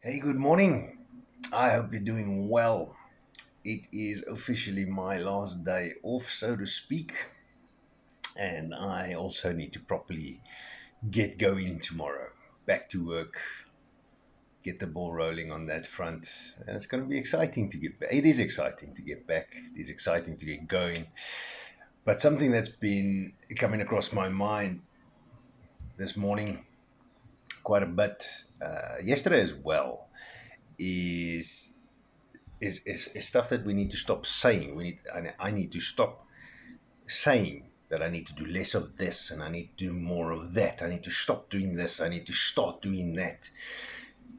Hey, good morning. I hope you're doing well. It is officially my last day off, so to speak, and I also need to properly get going tomorrow. Back to work, get the ball rolling on that front, and it's going to be exciting to get back. It is exciting to get back, it is exciting to get going. But something that's been coming across my mind this morning quite a bit, yesterday as well, is is stuff that we need to stop saying. I need to stop saying that I need to do less of this and I need to do more of that. I need to stop doing this. I need to start doing that.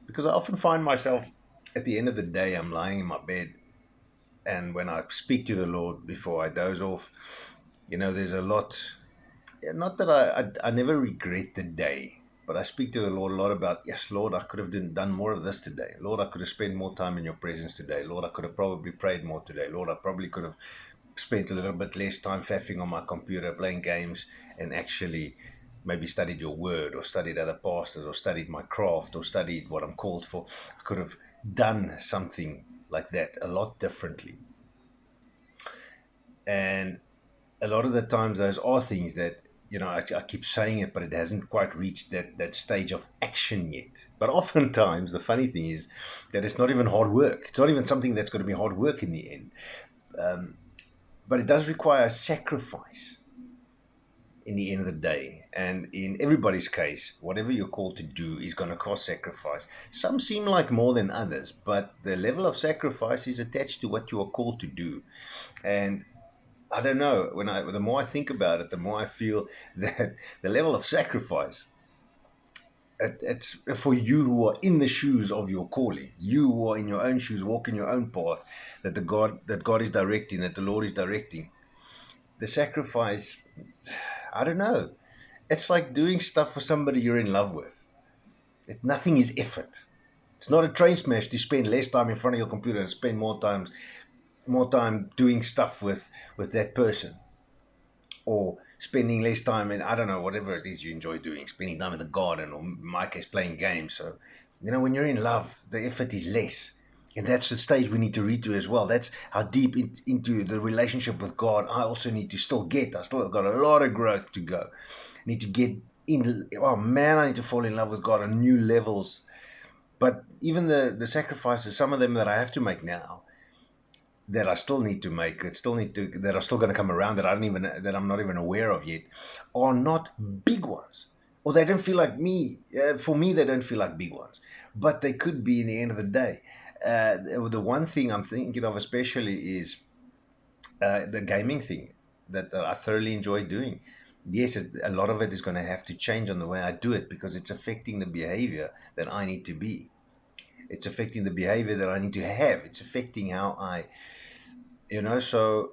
Because I often find myself at the end of the day, I'm lying in my bed, and when I speak to the Lord before I doze off, there's a lot. Not that I never regret the day, but I speak to the Lord a lot about, yes, Lord, I could have done more of this today. Lord, I could have spent more time in your presence today. Lord, I could have probably prayed more today. Lord, I probably could have spent a little bit less time faffing on my computer, playing games, and actually maybe studied your word or studied other pastors or studied my craft or studied what I'm called for. I could have done something like that a lot differently. And a lot of the times those are things that I keep saying it, but it hasn't quite reached that stage of action yet. But oftentimes the funny thing is that it's not even hard work. It's not even something that's going to be hard work in the end. um, but it does require sacrifice in the end of the day. And in everybody's case, whatever you're called to do is going to cost sacrifice. Some seem like more than others, but the level of sacrifice is attached to what you are called to do. And I don't know. The more I think about it, the more I feel that the level of sacrifice, it's for you who are in the shoes of your calling. You who are in your own shoes, walking your own path that God is directing, that the Lord is directing. The sacrifice, I don't know. It's like doing stuff for somebody you're in love with. Nothing is effort. It's not a train smash to spend less time in front of your computer and spend more time doing stuff with that person, or spending less time in, I don't know, whatever it is you enjoy doing, spending time in the garden, or in my case, playing games. So, when you're in love, the effort is less. And that's the stage we need to read to as well. That's how deep into the relationship with God I also need to still get. I still got a lot of growth to go. I need to get in. Oh man, I need to fall in love with God on new levels. But even the sacrifices, some of them that I have to make now, that I still need to make, that are still going to come around, that I'm not even aware of yet, are not big ones, or they don't feel like me. For me, they don't feel like big ones, but they could be in the end of the day. The one thing I'm thinking of especially is the gaming thing that I thoroughly enjoy doing. Yes, a lot of it is going to have to change on the way I do it because it's affecting the behavior that I need to be. It's affecting the behavior that I need to have. It's affecting how so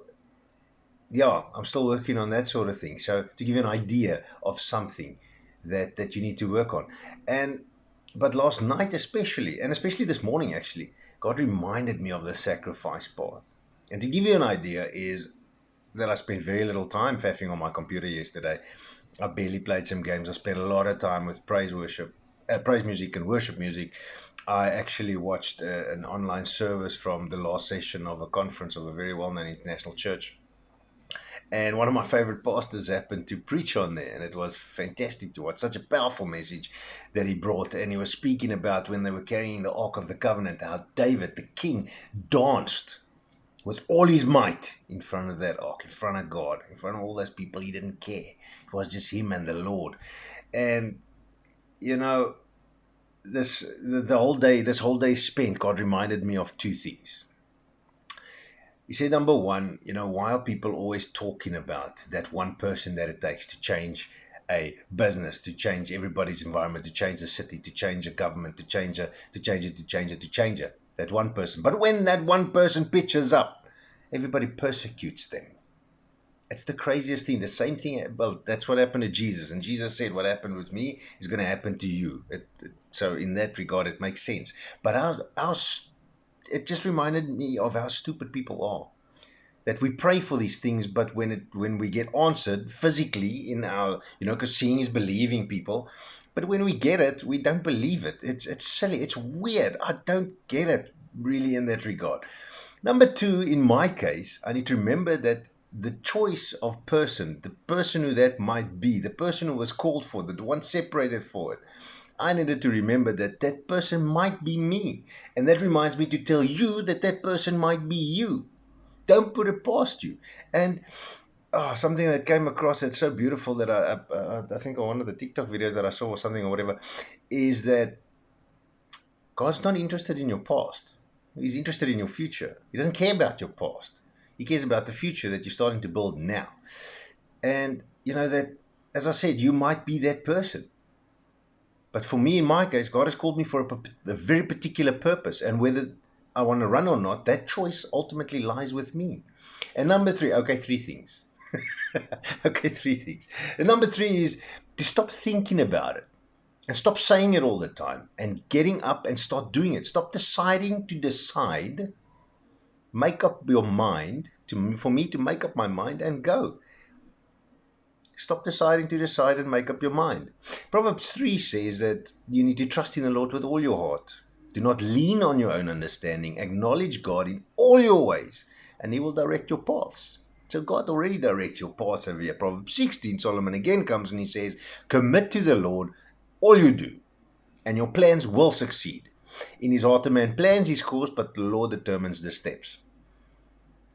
yeah, I'm still working on that sort of thing. So to give you an idea of something that you need to work on, and but last night especially, and especially this morning actually, God reminded me of the sacrifice part. And to give you an idea is that I spent very little time faffing on my computer yesterday. I barely played some games. I spent a lot of time with praise music and worship music. I actually watched an online service from the last session of a conference of a very well-known international church, and one of my favorite pastors happened to preach on there, and it was fantastic to watch. Such a powerful message that he brought, and he was speaking about when they were carrying the Ark of the Covenant, how David, the king, danced with all his might in front of that ark, in front of God, in front of all those people. He didn't care. It was just him and the Lord. And you know, this whole day spent, God reminded me of two things. He said, number one, why are people always talking about that one person that it takes to change a business, to change everybody's environment, to change the city, to change a government, to change it, that one person. But when that one person pitches up, everybody persecutes them. It's the craziest thing. The same thing. Well, that's what happened to Jesus. And Jesus said, what happened with me is going to happen to you. So in that regard, it makes sense. But it just reminded me of how stupid people are, that we pray for these things, but when we get answered physically in our, because seeing is believing, people, But when we get it, we don't believe it. It's silly. It's weird. I don't get it really in that regard. Number two, in my case, I need to remember that the choice of person, the person who that might be, the person who was called for, the one separated for it, I needed to remember that that person might be me. And that reminds me to tell you that that person might be you. Don't put it past you. And something that came across that's so beautiful that I think on one of the TikTok videos that I saw or something or whatever, is that God's not interested in your past. He's interested in your future. He doesn't care about your past. He cares about the future that you're starting to build now. And you know that, as I said, you might be that person. But for me, in my case, God has called me for a very particular purpose. And whether I want to run or not, that choice ultimately lies with me. And number three, okay, three things. Okay, three things. And number three is to stop thinking about it. And stop saying it all the time and getting up and start doing it. Stop deciding to decide. Make up your mind, for me to make up my mind and go. Stop deciding to decide and make up your mind. Proverbs 3 says that you need to trust in the Lord with all your heart. Do not lean on your own understanding. Acknowledge God in all your ways, and He will direct your paths. So God already directs your paths over here. Proverbs 16, Solomon again comes and he says, commit to the Lord all you do, and your plans will succeed. In his heart a man plans his course, but the Lord determines the steps.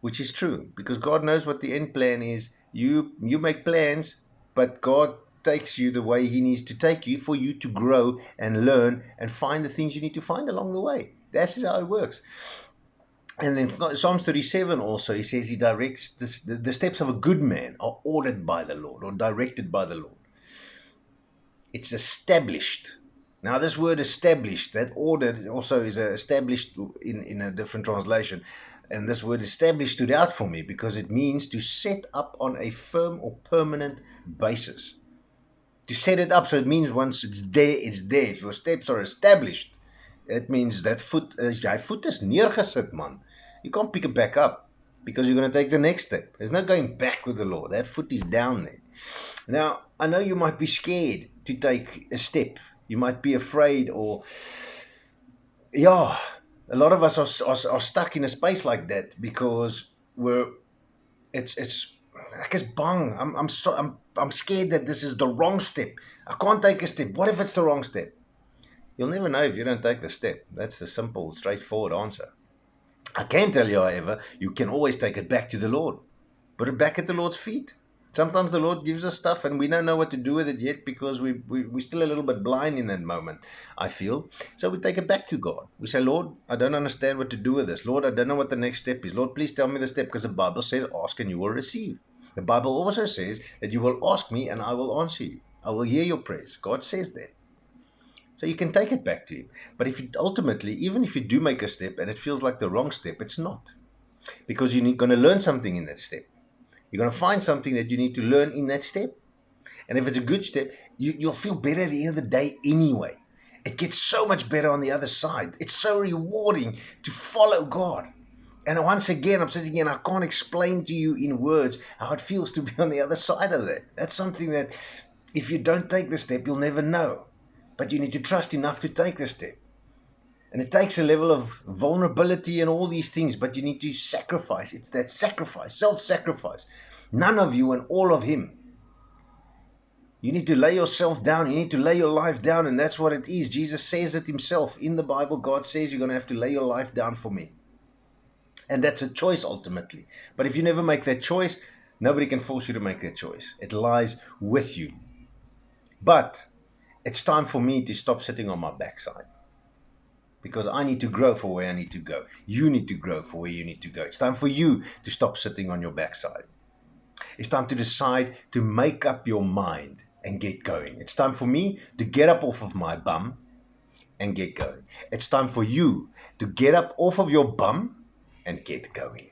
Which is true, because God knows what the end plan is. You make plans, but God takes you the way He needs to take you for you to grow and learn and find the things you need to find along the way. That's how it works. And then Psalms 37 also, he says he directs the steps of a good man are ordered by the Lord or directed by the Lord. It's established. Now this word established, that ordered also is established in a different translation. And this word established stood out for me because it means to set up on a firm or permanent basis. To set it up, so it means once it's there, it's there. If your steps are established, it means that foot is neergesit, man. You can't pick it back up because you're going to take the next step. There's no going back with the Lord. That foot is down there. Now, I know you might be scared to take a step. You might be afraid or, a lot of us are stuck in a space like that because it's I guess bang. I'm scared that this is the wrong step. I can't take a step. What if it's the wrong step? You'll never know if you don't take the step. That's the simple, straightforward answer. I can tell you, however, you can always take it back to the Lord. Put it back at the Lord's feet. Sometimes the Lord gives us stuff and we don't know what to do with it yet because we're still a little bit blind in that moment, I feel. So we take it back to God. We say, Lord, I don't understand what to do with this. Lord, I don't know what the next step is. Lord, please tell me the step, because the Bible says, ask and you will receive. The Bible also says that you will ask me and I will answer you. I will hear your prayers. God says that. So you can take it back to Him. But if you ultimately, even if you do make a step and it feels like the wrong step, it's not. Because you're going to learn something in that step. You're going to find something that you need to learn in that step. And if it's a good step, you'll feel better at the end of the day anyway. It gets so much better on the other side. It's so rewarding to follow God. And once again, I'm sitting here and I can't explain to you in words how it feels to be on the other side of that. That's something that if you don't take the step, you'll never know. But you need to trust enough to take the step. And it takes a level of vulnerability and all these things, but you need to sacrifice. It's that sacrifice, self-sacrifice. None of you and all of Him. You need to lay yourself down. You need to lay your life down, and that's what it is. Jesus says it Himself. In the Bible, God says you're going to have to lay your life down for me. And that's a choice ultimately. But if you never make that choice, nobody can force you to make that choice. It lies with you. But it's time for me to stop sitting on my backside. Because I need to grow for where I need to go. You need to grow for where you need to go. It's time for you to stop sitting on your backside. It's time to decide to make up your mind and get going. It's time for me to get up off of my bum and get going. It's time for you to get up off of your bum and get going.